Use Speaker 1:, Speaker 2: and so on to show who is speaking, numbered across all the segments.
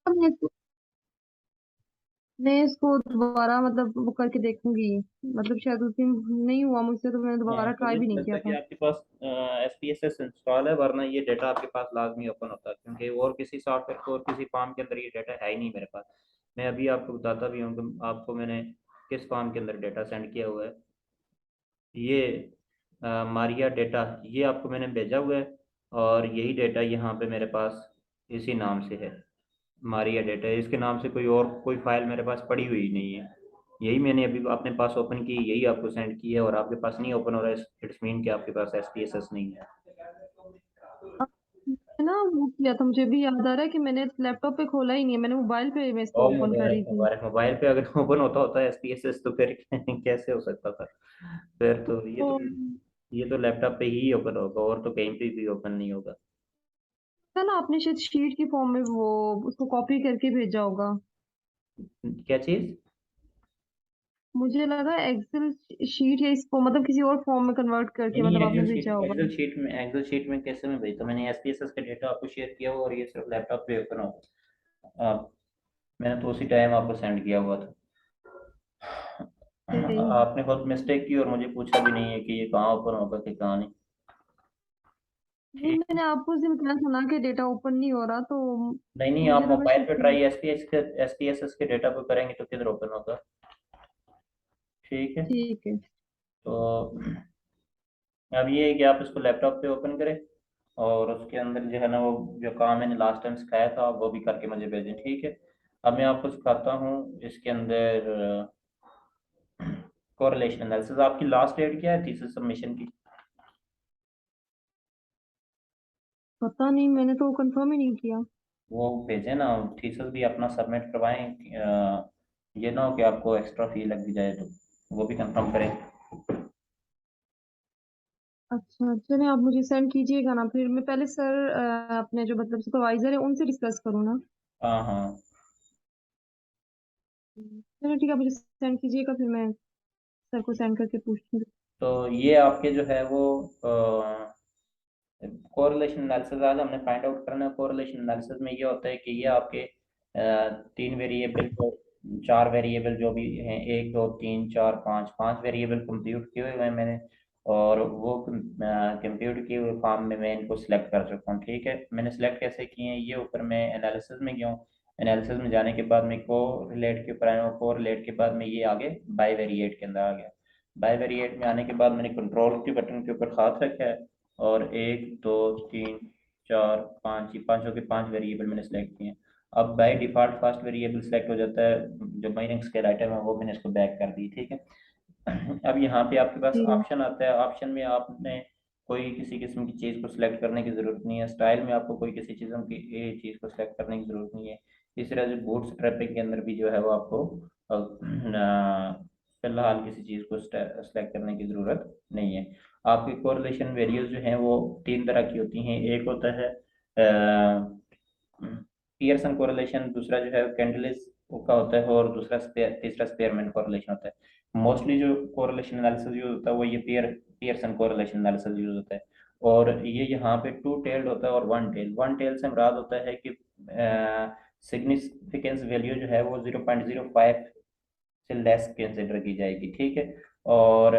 Speaker 1: अब मैं इसको दोबारा मतलब वो करके देखूंगी। मतलब शायद उस दिन नहीं हुआ मुझसे, तो मैंने
Speaker 2: हाँ,
Speaker 1: दोबारा ट्राई
Speaker 2: मुझे
Speaker 1: भी
Speaker 2: नहीं
Speaker 1: नहीं
Speaker 2: लगता
Speaker 1: किया
Speaker 2: कि
Speaker 1: था।
Speaker 2: आपके पास SPSS इंस्टॉल है, वरना ये डाटा आपके पास लाजमी ओपन होता है, क्योंकि और किसी सॉफ्टवेयर को और किसी फॉर्म के अंदर ये डाटा है ही नहीं मेरे पास। मैं अभी आपको बताता भी हूँ कि आपको मैंने किस फॉर्म के अंदर डाटा सेंड किया हुआ है। ये मारिया डेटा, ये आपको मैंने भेजा हुआ है, और यही डेटा यहाँ पे मेरे पास इसी नाम से है। मारिया डेटा, इसके नाम से कोई और कोई फाइल मेरे पास पड़ी हुई नहीं है। यही मैंने अभी अपने पास ओपन की, यही आपको सेंड की है, और आपके पास नहीं ओपन हो रहा है, इट्स मीन कि आपके पास SPSS नहीं है।
Speaker 1: अब मैंने ना वो किया था, मुझे भी याद आ रहा है कि मैंने लैपटॉप पे खोला ही नहीं है, मैंने मोबाइल पे मैं इसको
Speaker 2: और
Speaker 1: ओपन
Speaker 2: मुबारक
Speaker 1: करी थी।
Speaker 2: मुबारक, मोबाइल पे अगर ओपन होता होता है SPSS तो फिर कैसे हो सकता था? फिर तो ये
Speaker 1: तो
Speaker 2: तो ये तो लैपटॉप पे ही ओपन होगा, और तो कहीं पे भी ओपन नहीं होगा।
Speaker 1: था ना, आपने शायद शीट की फॉर्म में वो उसको कॉपी करके भेजा होगा।
Speaker 2: क्या चीज?
Speaker 1: मुझे लगा एक्सेल शीट या इसको मतलब किसी और फॉर्म में कन्वर्ट करके
Speaker 2: नहीं,
Speaker 1: मतलब आपने
Speaker 2: एक्सेल
Speaker 1: भेजा
Speaker 2: शीट,
Speaker 1: होगा।
Speaker 2: एक्सेल शीट में कैसे मैं भेजता? मैंने SPSS का डेटा आपको शेयर किया हुआ, और ये सिर्फ लैपटॉप पे ओपन होगा। मैंने तो उसी टाइम आपको सेंड किया हुआ था।
Speaker 1: नहीं
Speaker 2: आपने खुद मिस्टेक की और मुझे पूछा भी नहीं है कि ये कहाँ ओपन होगा कि कहाँ नहीं।
Speaker 1: नहीं,
Speaker 2: ठीक है।
Speaker 1: मैंने आपको उस दिन बताया था ना कि डेटा ओपन नहीं हो रहा, तो
Speaker 2: नहीं नहीं, आप
Speaker 1: मुझे लगा
Speaker 2: मोबाइल पे
Speaker 1: शायद।
Speaker 2: ट्राई SPSS के डेटा को करेंगे तो किधर ओपन होगा। ठीक है।
Speaker 1: ठीक है।
Speaker 2: तो अब ये है कि आप इसको लैपटॉप पे ओपन करें, और उसके अंदर जो है ना, वो जो काम मैंने लास्ट टाइम सिखाया था वो भी करके मुझे भेजें। ठीक है। अब मैं आपको सिखाता हूँ इसके अंदर कोरिलेशन एनालिसिस। आपकी लास्ट डेट क्या है थीसिस सबमिशन की?
Speaker 1: पता नहीं, मैंने तो कंफर्म ही नहीं किया।
Speaker 2: वो भेजें ना, थीसिस भी अपना सबमिट करवाएं। ये ना हो कि आपको एक्स्ट्रा फी लग भी जाए, तो वो भी कंफर्म करें।
Speaker 1: अच्छा चलिए, आप मुझे सेंड कीजिएगा ना, फिर मैं पहले सर अपने जो मतलब सुपरवाइजर है उनसे डिस्कस करूँ ना।
Speaker 2: हाँ हाँ।
Speaker 1: चलो ठीक है, आप मुझे सेंड कीजिएगा, फिर मैं सर को सेंड करके पूछूंगी।
Speaker 2: तो ये आपके जो है वो कोरिलेशन एनालिसिस आज हमने फाइंड आउट करना है। कोरिलेशन एनालिसिस में ये होता है कि ये आपके तीन वेरिएबल को, चार वेरिएबल जो भी हैं, एक दो तीन चार पाँच, पांच वेरिएबल कंप्यूट किए हुए हैं मैंने, और वो कंप्यूट किए हुए फॉर्म में मैं इनको सिलेक्ट कर सकता हूँ। ठीक है, मैंने सिलेक्ट कैसे किए हैं, ये ऊपर मैं एनालिसिस में गया हूँ। एनालिसिस में जाने के बाद मैं को रिलेट के ऊपर आया हूँ, को रिलेट के बाद मैं ये आगे बाई वेरिएट के अंदर आ गया। बाई वेरिएट में आने के बाद मैंने कंट्रोल के बटन के ऊपर हाथ रखा है, और एक दो तीन चार पाँच, ये पांचों के पांच वेरिएबल मैंने सेलेक्ट किए हैं। अब by default first variable select हो जाता है, जो माइनस स्केल आइटम है वो मैंने इसको बैक कर दी। ठीक है। अब यहाँ पे आपके पास
Speaker 1: जी।
Speaker 2: ऑप्शन आता है, ऑप्शन में आपने कोई किसी किस्म की चीज़ को सिलेक्ट करने की ज़रूरत नहीं है। स्टाइल में आपको कोई किसी चीज़ को सिलेक्ट करने की ज़रूरत नहीं है। इस तरह से बूट स्ट्रैपिंग के अंदर भी जो है वो आपको फिलहाल किसी चीज़ को सिलेक्ट करने की ज़रूरत नहीं है। आपकी कोरिलेशन वैल्यूज जो हैं वो तीन तरह की होती हैं। एक होता है पियर्सन कोरिलेशन, दूसरा जो है कैंडलिस का होता है, और दूसरा तीसरा स्पेयरमैन कोरिलेशन होता है। मोस्टली जो कोरिलेशन एनालिसिस यूज होता है वो ये पियर्सन कोरिलेशन एनालिसिस यूज होता है। और ये यहाँ पे टू टेल्ड होता है और वन टेल से मुराद होता है कि सिग्निफिकेंस वैल्यू जो है वो 0.05 से लेस कंसिडर की जाएगी। ठीक है। और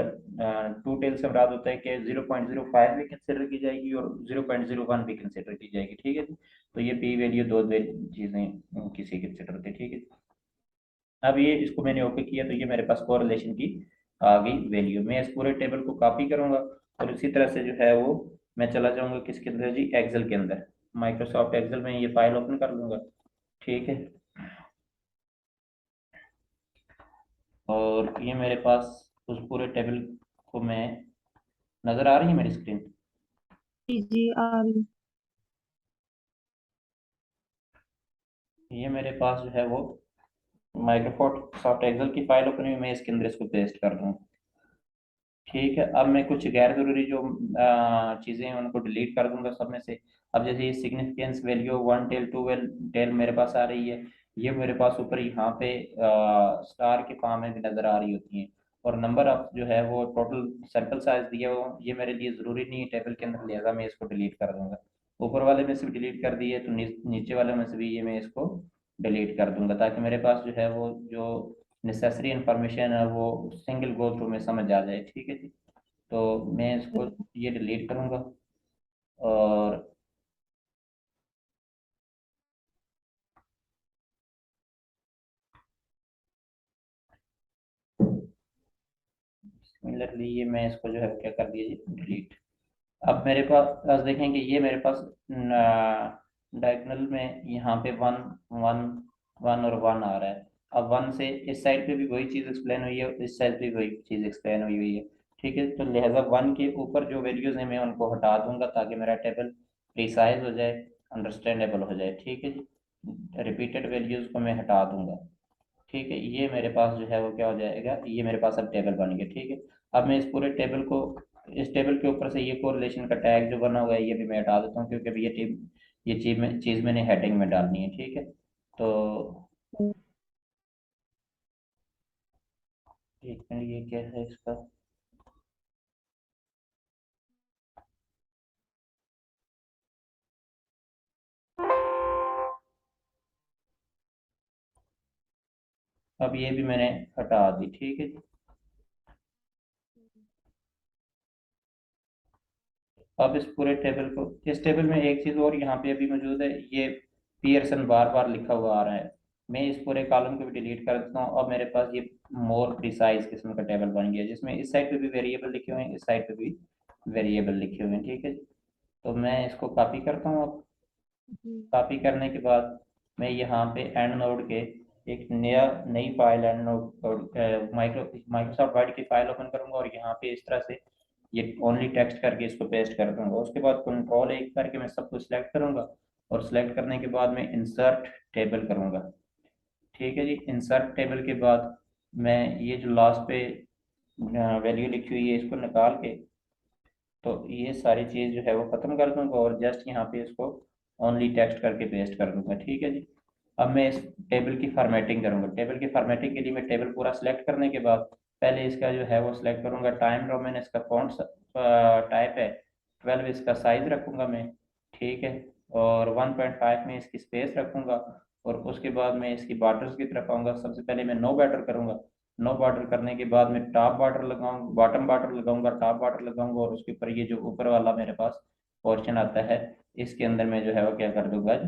Speaker 2: टू टेल से मुराद होता है कि 0.05 भी कंसिडर की जाएगी और 0.01 भी कंसिडर की जाएगी। ठीक है जी। तो ये पी वैल्यू दो चीजें किसी कंसिडर होती है। ठीक है। अब ये इसको मैंने ओके किया, तो ये मेरे पास कोरिलेशन की आ गई वैल्यू। मैं इस पूरे टेबल को कॉपी करूंगा, और इसी तरह से जो है वो मैं चला जाऊंगा किसके अंदर जी, एक्सेल के अंदर। माइक्रोसॉफ्ट एक्सेल में ये फाइल ओपन कर लूंगा। ठीक है। और ये मेरे पास उस पूरे टेबल को मैं, नज़र आ रही है मेरी स्क्रीन?
Speaker 1: जी जी, आ रही।
Speaker 2: ये मेरे पास जो है वो माइक्रोसॉफ्ट एक्सेल की फाइल ओपन हुई, मैं इसके अंदर इसको पेस्ट कर दूँ। ठीक है। अब मैं कुछ गैर जरूरी जो चीज़ें हैं उनको डिलीट कर दूंगा सब में से। अब जैसे ये significance value one tail two tail मेरे पास आ रही है, ये मेरे पास ऊपर यहाँ पे स्टार के फॉर्म में भी नज़र आ रही होती हैं। और नंबर ऑफ जो है वो टोटल सैंपल साइज दिया हो, ये मेरे लिए ज़रूरी नहीं है टेबल के अंदर, लिहाजा मैं इसको डिलीट कर दूंगा। ऊपर वाले में से भी डिलीट कर दिए, तो नीचे वाले में से भी ये मैं इसको डिलीट कर दूंगा, ताकि मेरे पास जो है वो जो नेसेसरी इंफॉर्मेशन है वो सिंगल गो थ्रू में समझ आ जाए। ठीक है जी। तो मैं इसको ये डिलीट करूंगा। और सिमिलरली ये मैं इसको जो है क्या कर दिया जी, डिलीट। अब मेरे पास आज देखें कि ये मेरे पास डायगोनल में यहाँ पे वन वन वन और वन आ रहा है। अब वन से इस साइड पे भी वही चीज़ एक्सप्लेन हुई है, इस साइड पे भी वही चीज़ एक्सप्लेन हुई है। ठीक है, तो लिहाजा वन के ऊपर जो वैल्यूज हैं मैं उनको हटा दूंगा, ताकि मेरा टेबल प्रिसाइज हो जाए, अंडरस्टैंडेबल हो जाए। ठीक है जी। रिपीटेड वैल्यूज को मैं हटा दूंगा। ठीक है, ये मेरे पास जो है वो क्या हो जाएगा, ये मेरे पास अब टेबल बन गया। ठीक है। अब मैं इस पूरे टेबल को, इस टेबल के ऊपर से ये कोरिलेशन का टैग जो बना हुआ है ये भी मैं हटा देता हूँ, क्योंकि अभी ये चीज़ मैंने हेडिंग में डालनी है। ठीक है। तो एक मिनट, ये क्या है इसका। अब ये भी मैंने हटा दी। ठीक है जी। अब इस पूरे टेबल को, इस टेबल में एक चीज़ और यहाँ पे अभी मौजूद है, ये पियर्सन बार बार लिखा हुआ आ रहा है। मैं इस पूरे कॉलम को भी डिलीट कर देता हूँ। अब मेरे पास ये मोर प्रिसाइज किस्म का टेबल बन गया, जिसमें इस साइड पे भी वेरिएबल लिखे हुए हैं, इस साइड पे भी वेरिएबल लिखे हुए हैं। ठीक है। तो मैं इसको कॉपी करता हूँ। अब कॉपी करने के बाद मैं यहाँ पे एंड नोड के एक नई file and node Microsoft word की फाइल ओपन करूंगा, और यहाँ पे इस तरह से ये ओनली टेक्स्ट करके इसको पेस्ट कर दूंगा। उसके बाद कंट्रोल एक करके मैं सबको सिलेक्ट करूंगा, और सिलेक्ट करने के बाद मैं इंसर्ट टेबल करूंगा। ठीक है जी। इंसर्ट टेबल के बाद मैं ये जो लास्ट पे वैल्यू लिखी हुई है इसको निकाल के, तो ये सारी चीज़ जो है वो ख़त्म कर दूंगा, और जस्ट यहाँ पे इसको ओनली टेक्स्ट करके पेस्ट कर दूंगा। ठीक है जी। अब मैं इस टेबल की फॉर्मेटिंग करूंगा। टेबल की फॉर्मेटिंग के लिए मैं टेबल पूरा सिलेक्ट करने के बाद पहले इसका जो है वो सिलेक्ट करूंगा टाइम रोमन, इसका फॉन्ट टाइप है 12, इसका साइज रखूंगा मैं। ठीक है। और 1.5 में इसकी स्पेस रखूंगा। और उसके बाद मैं इसकी बॉर्डर्स की तरफ आऊंगा। सबसे पहले मैं नो बॉर्डर करूंगा। नो बॉर्डर करने के बाद मैं टॉप बॉर्डर लगाऊंगा, बॉटम बॉर्डर लगाऊंगा, टॉप बॉर्डर लगाऊंगा, और उसके ऊपर ये जो ऊपर वाला मेरे पास पोर्शन आता है इसके अंदर मैं जो है वो क्या कर दूंगा,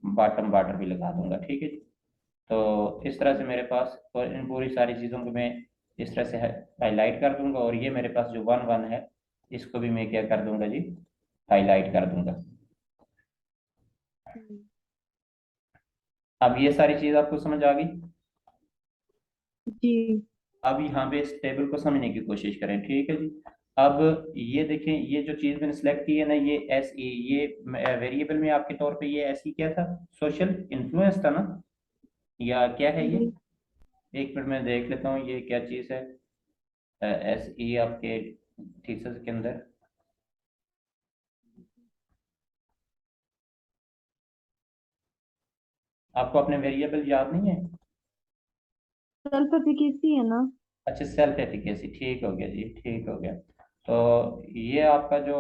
Speaker 2: बॉटम बॉर्डर भी लगा दूंगा। ठीक है। तो इस तरह से मेरे पास, और इन पूरी सारी चीज़ों को मैं इस तरह से हाईलाइट कर दूंगा, और ये मेरे पास जो वन वन है इसको भी मैं क्या कर दूंगा जी, हाईलाइट कर दूंगा। अब ये सारी चीज़ आपको समझ आ गई।
Speaker 1: जी
Speaker 2: अब यहाँ पे इस टेबल को समझने की कोशिश करें। ठीक है जी। अब ये देखें, ये जो चीज़ मैंने सेलेक्ट की है ना, ये एस ई, ये वेरिएबल में आपके तौर पे ये एस ई क्या था, सोशल इन्फ्लुएंस था ना, या क्या है ये।
Speaker 1: जी।
Speaker 2: एक मिनट में देख लेता हूँ ये क्या चीज़ है। एस ई आपके थीसिस के अंदर, आपको अपने वेरिएबल याद नहीं है।
Speaker 1: सेल्फ एफिकेसी है ना।
Speaker 2: अच्छा, सेल्फ एफिकेसी, ठीक हो गया जी, ठीक हो गया। तो ये आपका जो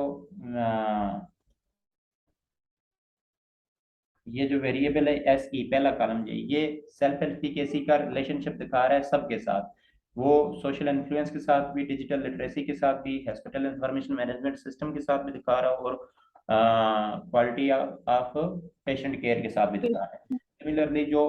Speaker 2: ये जो वेरिएबल है एस ई, पहला कॉलम ये सेल्फ एफिकेसी का रिलेशनशिप दिखा रहा है सबके साथ। वो सोशल इन्फ्लुएंस के साथ भी, डिजिटल लिटरेसी के साथ भी, हॉस्पिटल इंफॉर्मेशन मैनेजमेंट सिस्टम के साथ भी दिखा रहा है, और क्वालिटी ऑफ पेशेंट केयर के साथ भी दिखा रहा है। सिमिलरली जो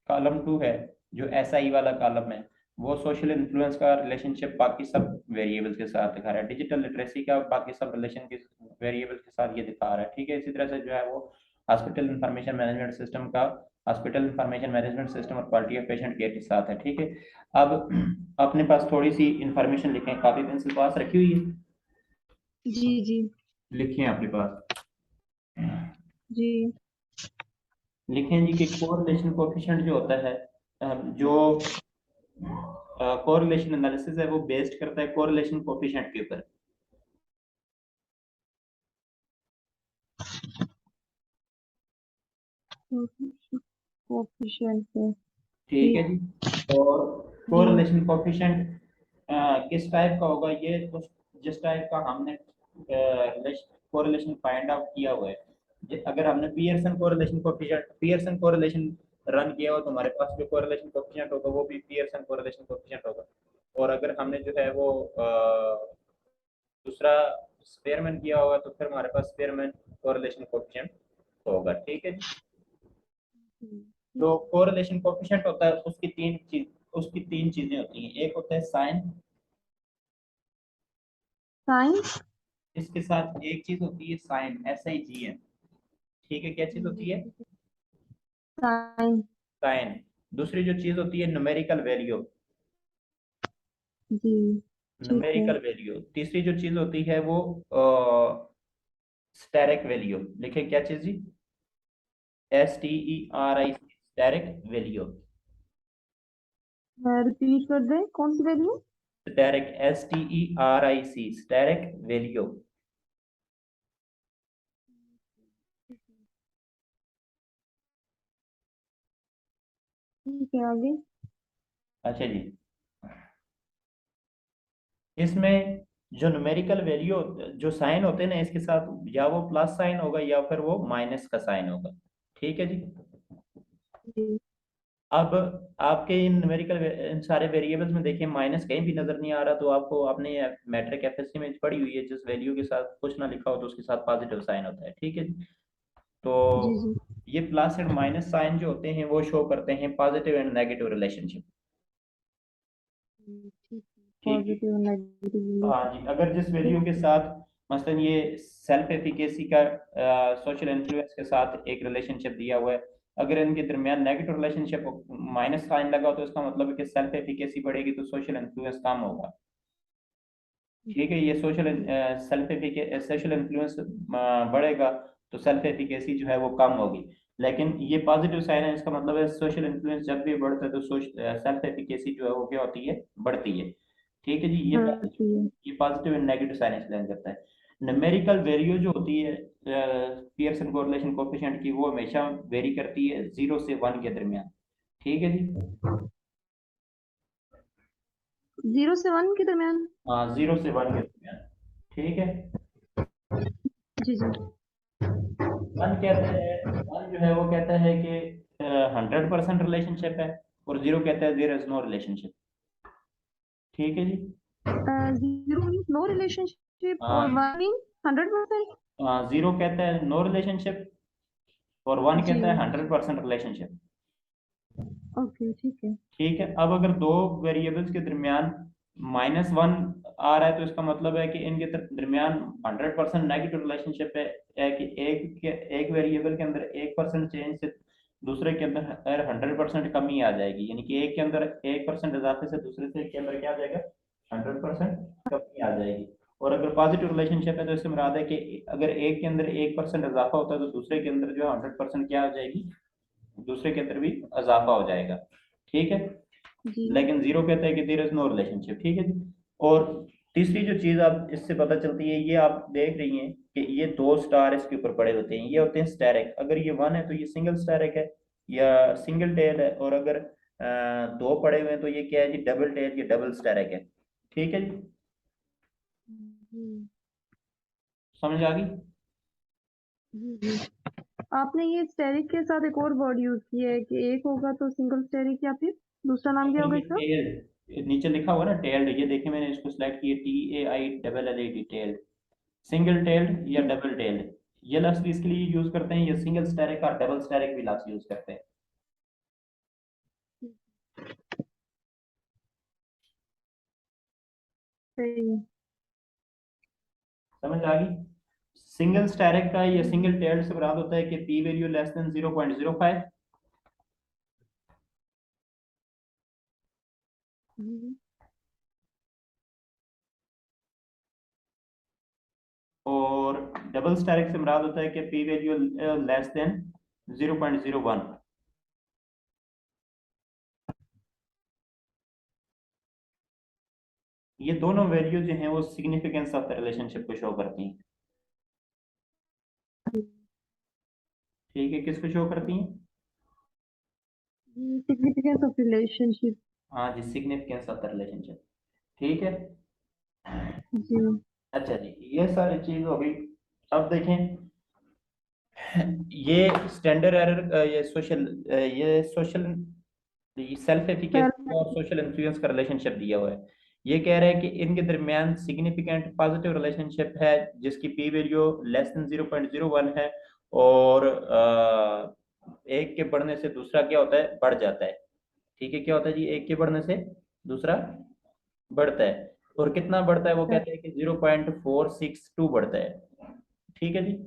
Speaker 2: कॉलम टू है, जो एस आई वाला कॉलम है, वो सोशल इन्फ्लुएंस का रिलेशनशिप बाकी सब वेरिएबल्स के साथ दिखा रहा है। डिजिटल लिटरेसी का बाकी सब रिलेशन के वेरिएबल्स के साथ ये दिखा रहा है। ठीक है। इसी तरह से जो है वो हॉस्पिटल इंफॉर्मेशन मैनेजमेंट सिस्टम का, हॉस्पिटल इंफॉर्मेशन मैनेजमेंट सिस्टम और क्वालिटी ऑफ पेशेंट केयर के साथ है। ठीक है। अब अपने पास थोड़ी सी इंफॉर्मेशन लिखें, कॉपी पेंसिल पास रखी हुई है,
Speaker 1: जी जी
Speaker 2: लिखें अपने पास।
Speaker 1: जी।
Speaker 2: लिखें जी कि कोरिलेशन कोएफिशिएंट जो होता है, जो कोरिलेशन एनालिसिस है वो बेस्ड करता है कोरिलेशन कोएफिशिएंट के ऊपर।
Speaker 1: कोफिशिएंट पे।
Speaker 2: ठीक है
Speaker 1: ठीक।
Speaker 2: जी। और
Speaker 1: जी
Speaker 2: कोरिलेशन कोएफिशिएंट किस टाइप का होगा, ये तो जिस टाइप का हमने कोरिलेशन फाइंड आउट किया हुआ है। अगर हमने Pearson correlation coefficient, Pearson correlation run किया हो तो हमारे पास जो कोरिलेशन कोएफिशिएंट होगा वो भी पियर्सन कोरिलेशन कोएफिशिएंट होगा। और अगर हमने जो है वो दूसरा स्पेयरमैन किया होगा तो फिर हमारे पास स्पेयरमैन कोरिलेशन कोएफिशिएंट होगा। ठीक है जी। जो कोरिलेशन कोएफिशिएंट होता है उसकी तीन चीजें होती हैं। एक होता है साइन,
Speaker 1: साइंस।
Speaker 2: इसके साथ एक चीज होती है साइन, SIGN। ठीक है, क्या चीज होती है?
Speaker 1: साइन।
Speaker 2: साइन। दूसरी जो चीज होती है न्यूमेरिकल वैल्यू,
Speaker 1: जी। ठीक है।
Speaker 2: Numerical value. तीसरी जो चीज होती है वो स्टेरिक वैल्यू। लिखे क्या चीज जी? STERIC, steric value.
Speaker 1: रिपीट कर दे, कौन सी value?
Speaker 2: Steric, STERIC, steric value.
Speaker 1: ठीक है, आगे।
Speaker 2: अच्छा जी, इसमें जो न्यूमेरिकल वैल्यू, जो साइन होते हैं ना, इसके साथ या वो प्लस साइन होगा या फिर वो माइनस का साइन होगा। ठीक है जी।
Speaker 1: जी।
Speaker 2: अब आपके इन न्यूमेरिकल इन सारे वेरिएबल्स में देखिए माइनस कहीं भी नजर नहीं आ रहा, तो आपको आपने मैट्रिक एफएससी में पढ़ी हुई है, जिस वैल्यू के साथ कुछ ना लिखा हो तो उसके साथ पॉजिटिव साइन होता है। ठीक है जी। तो
Speaker 1: जी। जी।
Speaker 2: ये प्लस एंड माइनस साइन जो होते हैं वो शो करते हैं पॉजिटिव एंड नेगेटिव रिलेशनशिप।
Speaker 1: ठीक है,
Speaker 2: ठीक है।
Speaker 1: पॉजिटिव नेगेटिव
Speaker 2: हाँ
Speaker 1: रिलेशन।
Speaker 2: जी, अगर जिस वैल्यू के साथ मसलन ये सेल्फ एफिकेसी का सोशल इन्फ्लुएंस के साथ एक रिलेशनशिप दिया हुआ है, अगर इनके दरमियान नेगेटिव रिलेशनशिप माइनस साइन लगा हो तो इसका मतलब है कि सेल्फ एफिकेसी बढ़ेगी तो सोशल इन्फ्लुएंस कम होगा। ठीक है, ये सोशल इन्फ्लुएंस बढ़ेगा तो सेल्फ एफिकेसी जो है वो कम होगी। लेकिन ये पॉजिटिव साइन है, इसका मतलब है सोशल इन्फ्लुएंस जब भी बढ़ता है तो सेल्फ एफिकेसी जो है वो क्या होती है? बढ़ती है। ठीक है जी।
Speaker 1: बढ़ती है।
Speaker 2: ये positive and negative sign explain करता है। न्यूमेरिकल वैल्यू जो होती है पियर्सन कोरिलेशन कोएफिशिएंट की, वो हमेशा वेरी करती है 0 से 1 के दरमियान। ठीक है जी।
Speaker 1: 0 से 1 के दरमियान।
Speaker 2: हाँ, 0 से 1 के दरमियान। ठीक है।
Speaker 1: जी। जी।
Speaker 2: वन कहते हैं, वन जो है वो कहता है कि 100% रिलेशनशिप है, और जीरो कहता है देयर इज नो रिलेशनशिप। ठीक है जी।
Speaker 1: 0 मीन्स नो रिलेशनशिप और
Speaker 2: हाँ
Speaker 1: 1 मीन्स 100%।
Speaker 2: हाँ, जीरो कहता है नो रिलेशनशिप और वन
Speaker 1: जी।
Speaker 2: कहता है 100% रिलेशनशिप।
Speaker 1: ओके, ठीक है।
Speaker 2: ठीक है। अब अगर दो वेरिएबल्स के दरमियान -1 आ रहा है तो इसका मतलब है कि इनके दरमियान 100% नेगेटिव रिलेशनशिप है कि एक वेरिएबल के अंदर 1% चेंज से दूसरे के अंदर 100% कमी आ जाएगी, यानी कि एक के अंदर 1% इजाफे से दूसरे से के अंदर क्या आ जाएगा? 100% कमी आ जाएगी। और अगर पॉजिटिव रिलेशनशिप है तो इससे मुराद है कि अगर एक के अंदर 1% इजाफा होता है तो दूसरे के अंदर जो है 100% क्या हो जाएगी? दूसरे के अंदर भी इजाफा हो जाएगा। ठीक है।
Speaker 1: जी।
Speaker 2: लेकिन जीरो कहता है कि देयर इज नो रिलेशनशिप। ठीक है जी। और तीसरी जो चीज आप इससे पता चलती है, ये आप देख रही हैं कि ये दो स्टार इसके ऊपर पड़े होते हैं, ये होते हैं स्टैरिक। अगर ये वन है तो ये सिंगल स्टैरिक है या सिंगल टेल है, और अगर दो पड़े हुए हैं तो ये क्या है जी? डबल टेल या डबल स्टैरिक है। ठीक है जी।
Speaker 1: जी।
Speaker 2: समझ आ गई?
Speaker 1: जी। जी। आपने ये स्टेरिक के साथ एक और वर्ड यूज किया है कि एक होगा तो सिंगल स्टेरिक, या फिर दूसरा नाम क्या होगा
Speaker 2: ये
Speaker 1: इसका?
Speaker 2: टेल नीचे लिखा हुआ ना, टेल्ड, ये देखिए मैंने इसको सिलेक्ट किया, TAILLED, टेल्ड। सिंगल टेल्ड या
Speaker 1: ठीक।
Speaker 2: डबल टेल्ड, ये लफ्ज भी इसके लिए यूज करते हैं, या सिंगल स्टैरिक और डबल स्टैरिक भी लफ्ज यूज करते हैं।
Speaker 1: सही है।
Speaker 2: समझ आ गई? सिंगल स्टैरिक का या
Speaker 1: जी।
Speaker 2: सिंगल टेल्ड से मुराद होता है कि पी वैल्यू लेस देन 0.05,
Speaker 1: जी।
Speaker 2: और डबल स्टैरिक से मुराद होता है कि पी वैल्यू लेस देन 0.01। ये दोनों वैल्यू जो हैं वो सिग्निफिकेंस ऑफ द रिलेशनशिप को शो करती हैं। ठीक है, किसको शो करती हैं?
Speaker 1: Significance of relationship.
Speaker 2: हाँ जी, सिग्निफिकेंस ऑफ द रिलेशनशिप। ठीक है।
Speaker 1: जी।
Speaker 2: अच्छा जी, ये सारी चीज हो गई। अब देखें ये स्टैंडर्ड एरर, ये सोशल सेल्फ
Speaker 1: सेल्फ।
Speaker 2: एफिकेसी और सोशल इन्फ्लुएंस का रिलेशनशिप दिया हुआ है। ये कह रहा है कि इनके दरमियान सिग्निफिकेंट पॉजिटिव रिलेशनशिप है जिसकी पी वैल्यू लेस देन 0.01 है, और एक के बढ़ने से दूसरा क्या होता है, बढ़ जाता है। ठीक है, क्या होता है जी, एक के बढ़ने से दूसरा बढ़ता है। और कितना बढ़ता है, वो कहते हैं कि 0.462 बढ़ता है। ठीक है जी,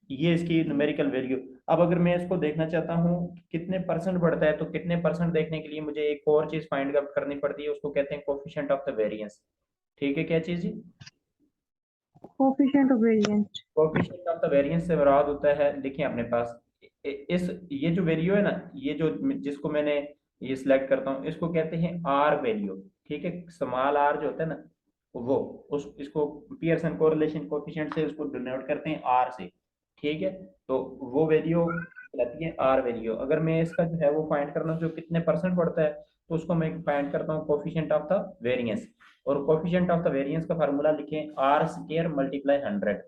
Speaker 2: ये इसकी न्यूमेरिकल वैल्यू। अब अगर मैं इसको देखना चाहता हूँ कि कितने परसेंट बढ़ता है, तो कितने परसेंट देखने के लिए मुझे एक और चीज फाइंड आउट करनी पड़ती है, उसको कहते हैं कोफिशिएंट ऑफ द वेरिएंस। ठीक है, क्या चीज जी?
Speaker 1: Coefficient of variance.
Speaker 2: Coefficient of the variance से मुराद होता है, देखिए अपने पास इस ये जो वैल्यू है ना, ये जो जिसको मैंने ये सिलेक्ट करता हूँ, इसको कहते हैं आर वैल्यू। ठीक है, स्मॉल आर जो होता है ना, वो उस इसको पियर्सन कोरिलेशन कोफिशिएंट से उसको डिनोट करते हैं आर से। ठीक है, तो वो वैल्यू कहती है आर वैल्यू। अगर मैं इसका जो है वो फाइंड करना जो कितने परसेंट बढ़ता है, तो उसको मैं फाइंड करता हूँ कोफिशिएंट ऑफ द वेरिएंस। और कोफिशिएंट ऑफ द वेरिएंस का फार्मूला लिखें आर स्क्वायर मल्टीप्लाई 100।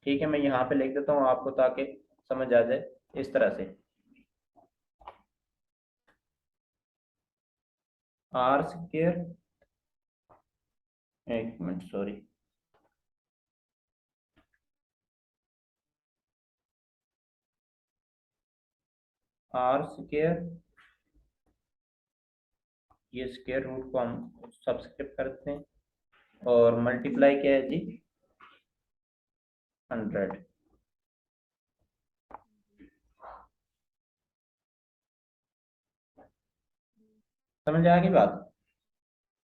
Speaker 2: ठीक है, मैं यहाँ पे लिख देता हूँ आपको ताकि समझ आ जाए इस तरह से। आर स्क्वायर, एक मिनट सॉरी, आर स्क्वायर, ये स्क्वायर रूट को हम सब्सक्राइब करते हैं, और मल्टीप्लाई क्या है जी, 100। समझ आ गई बात?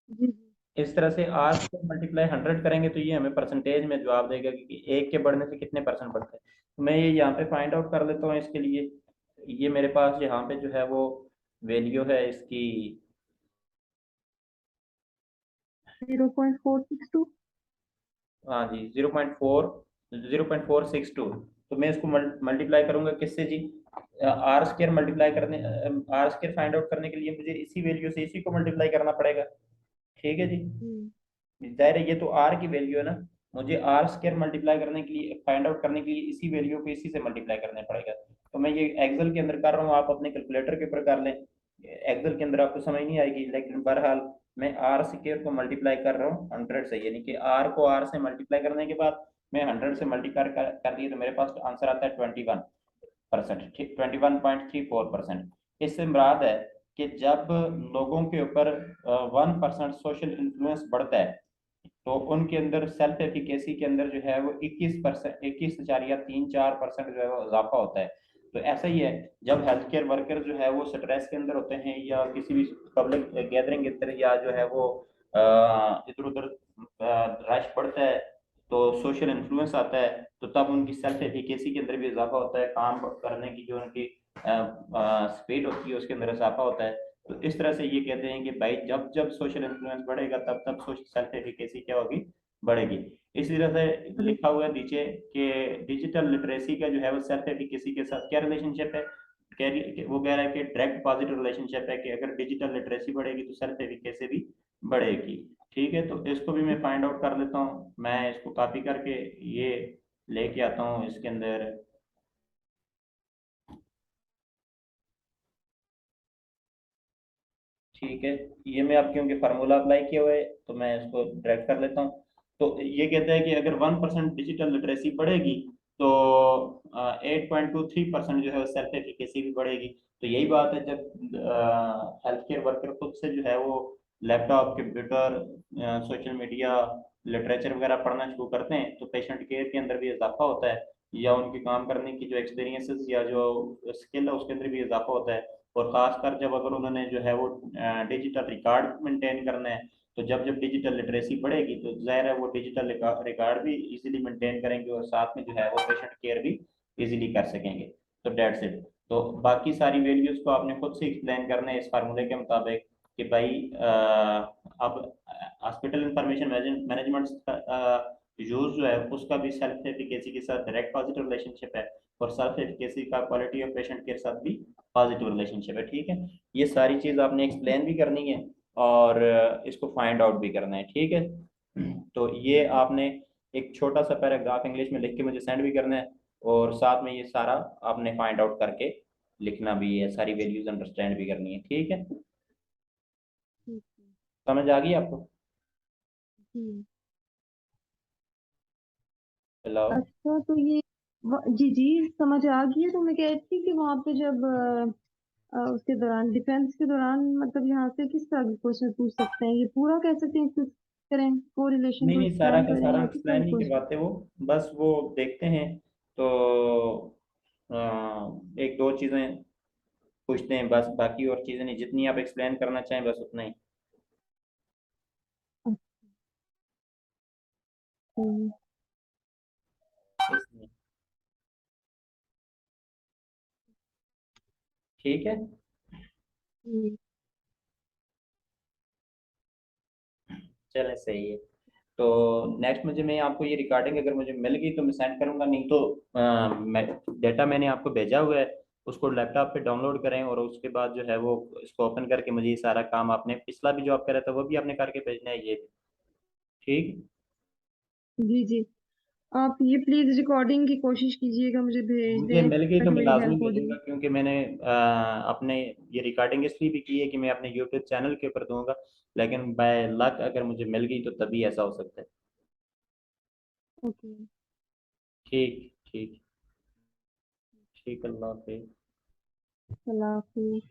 Speaker 1: जी।
Speaker 2: इस तरह से आर से मल्टीप्लाई 100 करेंगे तो ये हमें परसेंटेज में जवाब देगा कि एक के बढ़ने से कितने परसेंट बढ़ते हैं। तो मैं ये यहाँ पे फाइंड आउट कर लेता हूँ इसके लिए। ये मेरे पास यहाँ पे जो है वो वैल्यू है इसकी,
Speaker 1: 0.462।
Speaker 2: हाँ जी, 0.462। तो मैं इसको मल्टीप्लाई करूंगा किससे जी, आर स्क्र मल्टीप्लाई करने, आर स्क्र फाइंड आउट करने के लिए मुझे इसी वैल्यू से इसी को मल्टीप्लाई करना पड़ेगा। ठीक है जी, जाहिर है ये तो आर की वैल्यू है ना, मुझे आर स्क्र मल्टीप्लाई करने के लिए, फाइंड आउट करने के लिए इसी वैल्यू को इसी से मल्टीप्लाई करना पड़ेगा। तो मैं ये एक्सेल के अंदर कर रहा हूँ, आप अपने कैलकुलेटर के ऊपर कर लें। एक्सेल के अंदर आपको समझ नहीं आएगी, लेकिन बहरहाल मैं आर स्क्र को मल्टीप्लाई कर रहा हूँ 100 से, यानी कि आर को आर से मल्टीप्लाई करने के बाद मैं 100 से मल्टीप्लाई कर दिए तो मेरे पास आंसर आता है 21%। ठीक, 21.34%। इससे मुराद है कि जब लोगों के ऊपर 1% सोशल इन्फ्लुएंस बढ़ता है, तो उनके अंदर सेल्फ एफिकेसी के अंदर जो है वो 21%, 21.34% जो है वो इजाफा होता है। तो ऐसा ही है, जब हेल्थ केयर वर्कर जो है वो स्ट्रेस के अंदर होते हैं या किसी भी पब्लिक गैदरिंग के अंदर, या जो है वो इधर उधर रश बढ़ता है, तो सोशल इन्फ्लुएंस आता है, तो तब उनकी सेल्फ एफिकेसी के अंदर भी इजाफा होता है, काम करने की जो उनकी स्पीड होती है उसके अंदर इजाफा होता है। तो इस तरह से ये कहते हैं कि भाई जब जब सोशल इन्फ्लुएंस बढ़ेगा तब तब सोशल सेल्फ एफिकेसी क्या होगी, बढ़ेगी। इसी तरह से लिखा हुआ है नीचे कि डिजिटल लिटरेसी का जो है वो सेल्फ एफिकेसी के साथ क्या रिलेशनशिप है, वो कह रहा है कि डायरेक्ट पॉजिटिव रिलेशनशिप है, कि अगर डिजिटल लिटरेसी बढ़ेगी तो सेल्फ एफिकेसी भी बढ़ेगी। ठीक है, तो इसको भी मैं फाइंड आउट कर लेता हूँ, मैं इसको कॉपी करके ये लेके आता हूँ इसके अंदर। ठीक है, ये मैं अब क्योंकि फार्मूला अप्लाई किया हुआ है तो मैं इसको डायरेक्ट कर लेता हूँ। तो ये कहता है कि अगर 1% डिजिटल लिटरेसी बढ़ेगी तो 8.23% जो है सेल्फ एफिकेसी भी बढ़ेगी। तो यही बात है, जब हेल्थ केयर वर्कर खुद से जो है वो laptop, computer, social media, literature वगैरह पढ़ना शुरू करते हैं, तो पेशेंट केयर के अंदर भी इजाफा होता है, या उनके काम करने की जो एक्सपीरियंसेस या जो स्किल है उसके अंदर भी इजाफा होता है। और खासकर जब अगर उन्होंने जो है वो डिजिटल रिकॉर्ड मेंटेन करना है, तो जब जब डिजिटल लिटरेसी बढ़ेगी तो जाहिर है वो डिजिटल रिकॉर्ड भी इजीली मेंटेन करेंगे, और साथ में जो है वो पेशेंट केयर भी इजीली कर सकेंगे। तो डेट्स इट। तो बाकी सारी वैल्यूज को आपने खुद से एक्सप्लेन करना है इस फार्मूले के मुताबिक कि भाई अब हॉस्पिटल इंफॉर्मेशन मैनेजमेंट यूज जो है उसका भी सेल्फ एफिकेसी के साथ डायरेक्ट पॉजिटिव रिलेशनशिप है, और सेल्फ एफिकेसी का क्वालिटी ऑफ पेशेंट के साथ भी पॉजिटिव रिलेशनशिप है। ठीक है, ये सारी चीज आपने एक्सप्लेन भी करनी है और इसको फाइंड आउट भी करना है। ठीक है, तो ये आपने एक छोटा सा पैराग्राफ इंग्लिश में लिख के मुझे सेंड भी करना है, और साथ में ये सारा आपने फाइंड आउट करके लिखना भी है, सारी वैल्यूज अंडरस्टैंड भी करनी है, ठीक है।
Speaker 1: ठीक है।
Speaker 2: समझ आ गई आपको?
Speaker 1: जी।
Speaker 2: हेलो।
Speaker 1: अच्छा तो ये जी जी समझ आ गई है। तो मैं कह रही थी कि वहाँ पे जब उसके दौरान डिफेंस के दौरान मतलब यहाँ से किस तरह के क्वेश्चन पूछ सकते हैं, ये पूरा कह सकते हैं किस करें, कोरिलेशन
Speaker 2: नहीं
Speaker 1: को
Speaker 2: नहीं, सारा
Speaker 1: एक्सप्लेन
Speaker 2: का
Speaker 1: करें
Speaker 2: सारा
Speaker 1: या किस तरह
Speaker 2: एक्सप्लेन
Speaker 1: के
Speaker 2: नहीं
Speaker 1: क्वेश्चन।
Speaker 2: करवाते वो, बस वो देखते हैं तो एक दो चीज़ें पूछते हैं बस, बाकी और चीज़ें नहीं, जितनी आप एक्सप्लेन करना चाहें बस उतना ही। इसलिए ठीक है। चले सही है। तो नेक्स्ट मुझे, मैं आपको ये रिकॉर्डिंग अगर मुझे मिल गई तो मैं सेंड करूंगा, नहीं तो मैं डेटा मैंने आपको भेजा हुआ है, उसको लैपटॉप पे डाउनलोड करें और उसके बाद जो है वो इसको ओपन करके मुझे ये सारा काम, आपने पिछला भी जो आप कर रहे थे वो भी आपने करके भेजना है ये भी, ठीक।
Speaker 1: जी जी। आप ये प्लीज रिकॉर्डिंग की कोशिश कीजिएगा, मुझे भेज
Speaker 2: मुझे
Speaker 1: दें
Speaker 2: मिल गई तो
Speaker 1: ताकि
Speaker 2: मैं
Speaker 1: मेरी
Speaker 2: लाजमी
Speaker 1: हेल्प हो
Speaker 2: भेजूंगा,
Speaker 1: जाए।
Speaker 2: क्योंकि मैंने अपने ये रिकॉर्डिंग इसलिए भी की है कि मैं अपने यूट्यूब चैनल के ऊपर दूंगा, लेकिन बाय लक अगर मुझे मिल गई तो तभी ऐसा हो सकता है।
Speaker 1: ओके।
Speaker 2: ठीक ठीक। ठीक, अल्लाह हाफिज।
Speaker 1: अल्लाह हाफिज।